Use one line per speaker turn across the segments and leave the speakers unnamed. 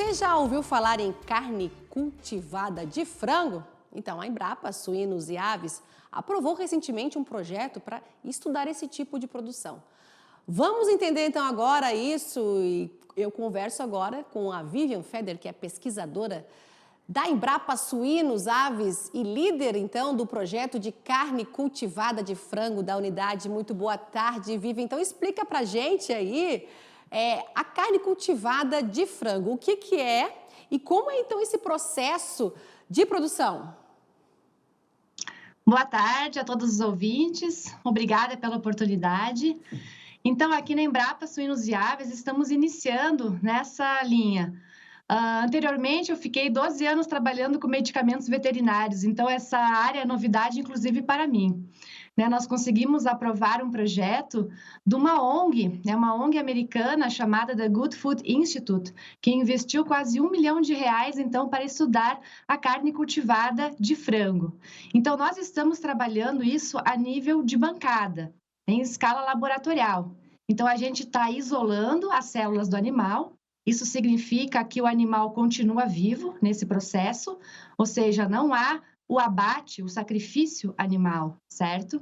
Você já ouviu falar em carne cultivada de frango? Então, a Embrapa Suínos e Aves aprovou recentemente um projeto para estudar esse tipo de produção. Vamos entender então agora isso e eu converso agora com a Vivian Feder, que é pesquisadora da Embrapa Suínos, Aves e líder então do projeto de carne cultivada de frango da unidade. Muito boa tarde, Vivian. Então explica pra gente aí a carne cultivada de frango, o que é e como é então esse processo de produção?
Boa tarde a todos os ouvintes, obrigada pela oportunidade. Então, aqui na Embrapa Suínos e Aves, estamos iniciando nessa linha. Anteriormente, eu fiquei 12 anos trabalhando com medicamentos veterinários, então essa área é novidade, inclusive, para mim. Nós conseguimos aprovar um projeto de uma ONG, uma ONG americana chamada The Good Food Institute, que investiu quase R$ 1 milhão, então, para estudar a carne cultivada de frango. Então, nós estamos trabalhando isso a nível de bancada, em escala laboratorial. Então, a gente está isolando as células do animal. Isso significa que o animal continua vivo nesse processo, ou seja, não há o abate, o sacrifício animal, certo?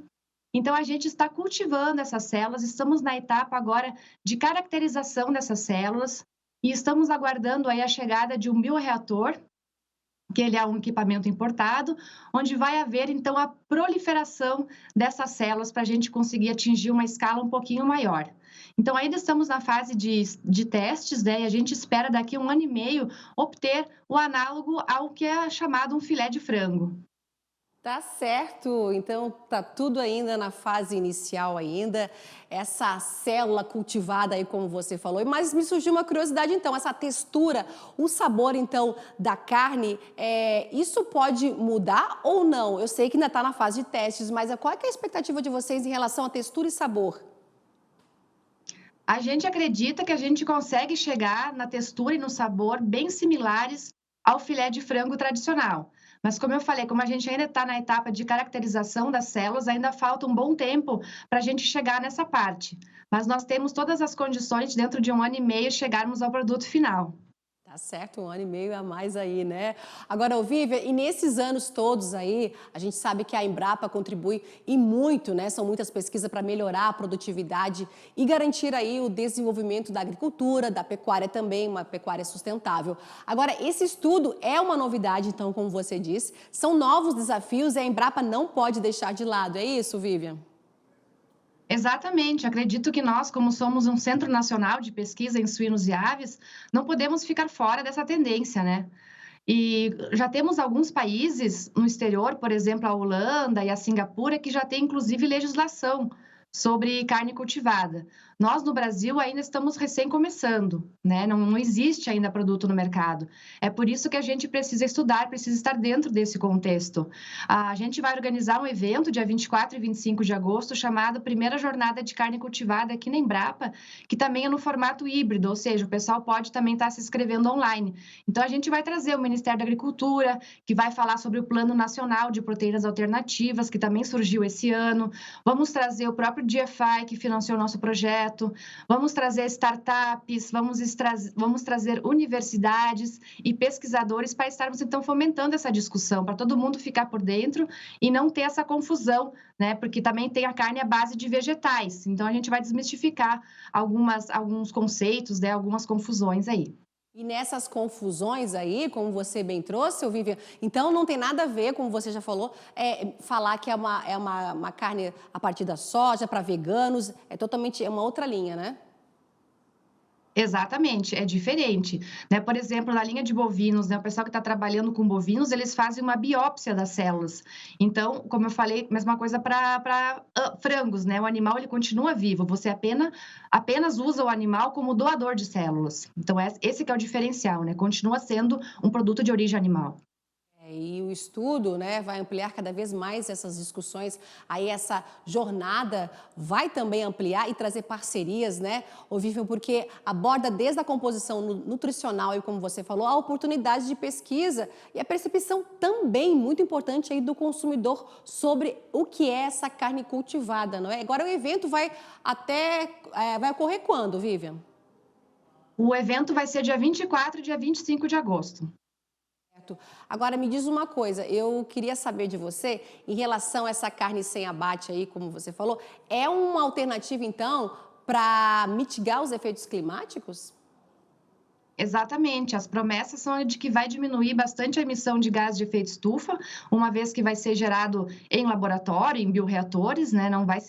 Então, a gente está cultivando essas células, estamos na etapa agora de caracterização dessas células e estamos aguardando aí a chegada de um bioreator, que ele é um equipamento importado, onde vai haver, então, a proliferação dessas células para a gente conseguir atingir uma escala um pouquinho maior. Então, ainda estamos na fase de testes, e a gente espera daqui a 1 ano e meio obter o análogo ao que é chamado um filé de frango.
Tá certo, então tá tudo ainda na fase inicial ainda, essa célula cultivada aí como você falou, mas me surgiu uma curiosidade então, essa textura, o sabor então da carne, isso pode mudar ou não? Eu sei que ainda está na fase de testes, mas qual é que é a expectativa de vocês em relação à textura e sabor?
A gente acredita que a gente consegue chegar na textura e no sabor bem similares ao filé de frango tradicional. Mas, como eu falei, como a gente ainda está na etapa de caracterização das células, ainda falta um bom tempo para a gente chegar nessa parte. Mas nós temos todas as condições de, dentro de 1 ano e meio, chegarmos ao produto final.
Tá certo, 1 ano e meio a mais aí, né? Agora, Vivian, e nesses anos todos aí, a gente sabe que a Embrapa contribui e muito, né? São muitas pesquisas para melhorar a produtividade e garantir aí o desenvolvimento da agricultura, da pecuária também, uma pecuária sustentável. Agora, esse estudo é uma novidade, então, como você disse, são novos desafios e a Embrapa não pode deixar de lado, é isso, Vivian?
Exatamente, acredito que nós, como somos um Centro Nacional de Pesquisa em Suínos e Aves, não podemos ficar fora dessa tendência, né? E já temos alguns países no exterior, por exemplo, a Holanda e a Singapura, que já têm, inclusive, legislação sobre carne cultivada. Nós, no Brasil, ainda estamos recém começando, né? Não existe ainda produto no mercado. É por isso que a gente precisa estudar, precisa estar dentro desse contexto. A gente vai organizar um evento, dia 24 e 25 de agosto, chamado Primeira Jornada de Carne Cultivada aqui na Embrapa, que também é no formato híbrido, ou seja, o pessoal pode também estar se inscrevendo online. Então, a gente vai trazer o Ministério da Agricultura, que vai falar sobre o Plano Nacional de Proteínas Alternativas, que também surgiu esse ano. Vamos trazer o próprio DFI, que financiou o nosso projeto. Vamos trazer startups, vamos trazer universidades e pesquisadores para estarmos, então, fomentando essa discussão, para todo mundo ficar por dentro e não ter essa confusão, né? Porque também tem a carne à base de vegetais. Então, a gente vai desmistificar alguns conceitos, né? Algumas confusões aí.
E nessas confusões aí, como você bem trouxe, Vivian, então não tem nada a ver, como você já falou, falar que é uma carne a partir da soja para veganos, é uma outra linha, né?
Exatamente, é diferente, né? Por exemplo, na linha de bovinos, né, o pessoal que está trabalhando com bovinos, eles fazem uma biópsia das células. Então, como eu falei, mesma coisa para frangos, né? O animal ele continua vivo, você apenas usa o animal como doador de células. Então, esse que é o diferencial, né? Continua sendo um produto de origem animal.
E o estudo, né, vai ampliar cada vez mais essas discussões, aí essa jornada vai também ampliar e trazer parcerias, né, Vivian, porque aborda desde a composição nutricional e, como você falou, a oportunidade de pesquisa e a percepção também muito importante aí do consumidor sobre o que é essa carne cultivada, não é? Agora o evento vai ocorrer quando, Vivian?
O evento vai ser dia 24 e dia 25 de agosto.
Certo. Agora me diz uma coisa, eu queria saber de você, em relação a essa carne sem abate aí, como você falou, é uma alternativa então para mitigar os efeitos climáticos?
Exatamente, as promessas são de que vai diminuir bastante a emissão de gás de efeito estufa, uma vez que vai ser gerado em laboratório, em bioreatores, né? Não vai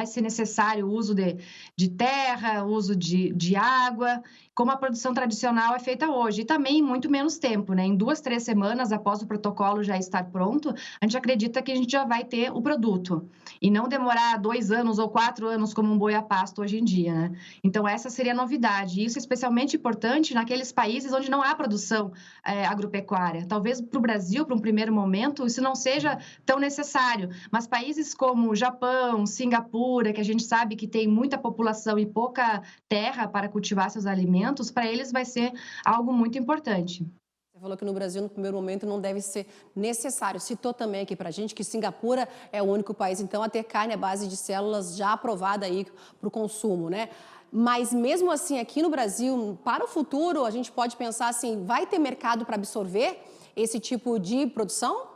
ser necessário o uso de terra, o uso de água, como a produção tradicional é feita hoje, e também em muito menos tempo, né? Em 2, 3 semanas após o protocolo já estar pronto, a gente acredita que a gente já vai ter o produto, e não demorar 2 anos ou 4 anos como um boi a pasto hoje em dia, né? Então, essa seria a novidade. E isso é especialmente importante naqueles países onde não há produção agropecuária. Talvez para o Brasil, para um primeiro momento, isso não seja tão necessário. Mas países como Japão, Singapura, que a gente sabe que tem muita população e pouca terra para cultivar seus alimentos, para eles vai ser algo muito importante.
Você falou que no Brasil, no primeiro momento, não deve ser necessário. Citou também aqui para a gente que Singapura é o único país, então, a ter carne à base de células já aprovada aí para o consumo, né? Mas mesmo assim, aqui no Brasil, para o futuro, a gente pode pensar assim, vai ter mercado para absorver esse tipo de produção?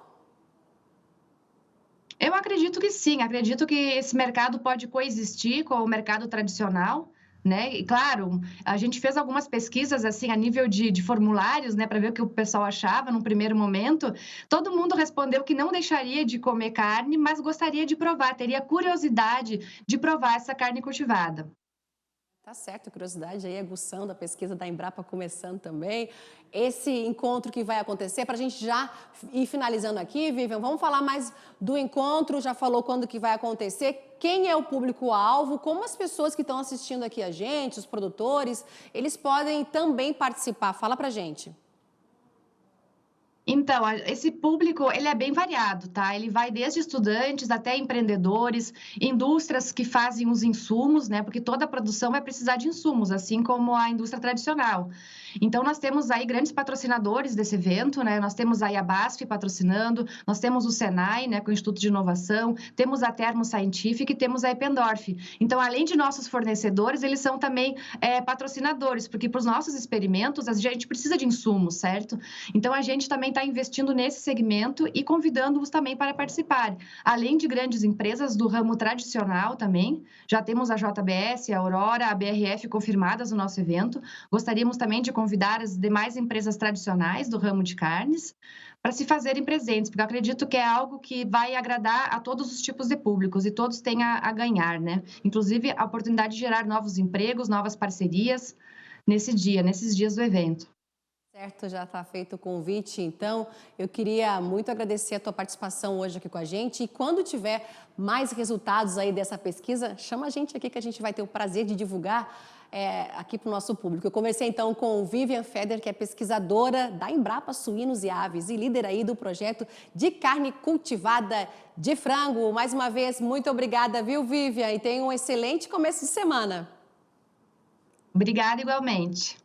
Eu acredito que sim, acredito que esse mercado pode coexistir com o mercado tradicional, né? E claro, a gente fez algumas pesquisas assim a nível de formulários, né, para ver o que o pessoal achava num primeiro momento. Todo mundo respondeu que não deixaria de comer carne, mas gostaria de provar, teria curiosidade de provar essa carne cultivada.
Tá certo, curiosidade aí, aguçando a pesquisa da Embrapa começando também. Esse encontro que vai acontecer, para a gente já ir finalizando aqui, Vivian, vamos falar mais do encontro, já falou quando que vai acontecer, quem é o público-alvo, como as pessoas que estão assistindo aqui a gente, os produtores, eles podem também participar. Fala pra gente.
Então, esse público, ele é bem variado, tá? Ele vai desde estudantes até empreendedores, indústrias que fazem os insumos, né? Porque toda produção vai precisar de insumos, assim como a indústria tradicional. Então, nós temos aí grandes patrocinadores desse evento, né? Nós temos aí a BASF patrocinando, nós temos o Senai, né, com o Instituto de Inovação, temos a Termo Scientific e temos a Eppendorf. Então, além de nossos fornecedores, eles são também patrocinadores, porque para os nossos experimentos a gente precisa de insumos, certo? Então, a gente também está investindo nesse segmento e convidando-os também para participar. Além de grandes empresas do ramo tradicional também, já temos a JBS, a Aurora, a BRF confirmadas no nosso evento. Gostaríamos também de convidar as demais empresas tradicionais do ramo de carnes para se fazerem presentes, porque eu acredito que é algo que vai agradar a todos os tipos de públicos e todos têm a ganhar, né? Inclusive, a oportunidade de gerar novos empregos, novas parcerias nesses dias do evento.
Certo, já está feito o convite, então eu queria muito agradecer a tua participação hoje aqui com a gente e quando tiver mais resultados aí dessa pesquisa, chama a gente aqui que a gente vai ter o prazer de divulgar aqui para o nosso público. Eu conversei então com Vivian Feder, que é pesquisadora da Embrapa Suínos e Aves e líder aí do projeto de carne cultivada de frango. Mais uma vez, muito obrigada, viu, Vivian? E tenha um excelente começo de semana.
Obrigada igualmente.